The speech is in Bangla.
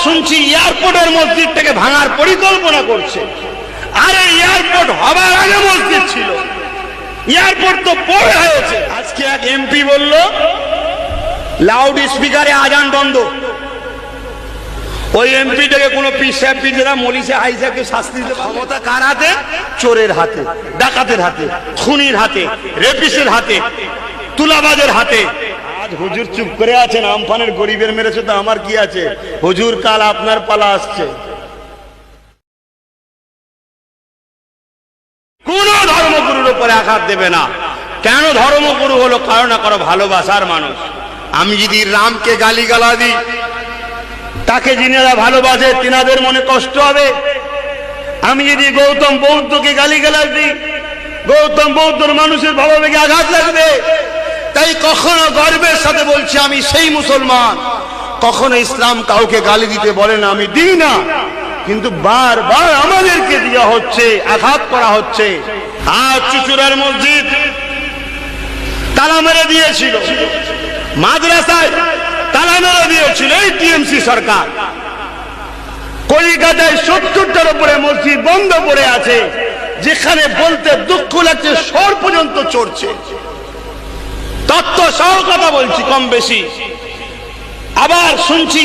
শুনছি এয়ারপোর্টের মসজিদটাকে ভাঙার পরিকল্পনা করছে। আরে এয়ারপোর্ট হবার আগে মসজিদ ছিল, এয়ারপোর্ট তো পরে হয়েছে। আজকে এক এমপি বলল লাউড স্পিকারে আজান বন্ধ। ওই এমপিটাকে কোনো পিসা মলিসে আইসাকে শাস্তি দিতে ক্ষমতা কার হাতে? চোরের হাতে, ডাকাতের হাতে, খুনির হাতে, রেপিসের হাতে, তুলাবাজের হাতে। আজ হুজুর চুপ করে আছেন, আমফানের গরিবের মেরেছে তো আমার কি আছে? হুজুর কাল আপনার পালা আসছে। কোন ধর্মগুরুর উপরে আঘাত দেবে না। কেন? ধর্মগুরু হলো কারো না কারো ভালোবাসার মানুষ। আমি যদি রামকে গালিগালা দিই, তাকে যিনারা ভালোবাসে তিনাদের মনে কষ্ট হবে। আমি যদি গৌতম বৌদ্ধকে গালিগালাজ দিই, গৌতম বৌদ্ধর মানুষের ভাবাবেগে আঘাত লাগবে। তাই কখনো গর্বের সাথে বলছি আমি সেই মুসলমান। কখনো ইসলাম কাউকে গালি দিতে বলে না, আমি দিই না। কিন্তু বারবার আমাদেরকে দেওয়া হচ্ছে, আঘাত করা হচ্ছে। আর চুচুড়ার মসজিদ তালা মেরে দিয়েছিল, মাদ্রাসায় তালা মেরে দিয়েছিল এই টিএমসি সরকার। কলিকাতায় 70টার উপরে মসজিদ বন্ধ পড়ে আছে, যেখানে বলতে দুঃখ লাগছে স্বর পর্যন্ত চড়ছে। তত্ত্ব সহ কথা বলছি কম বেশি। আবার শুনছি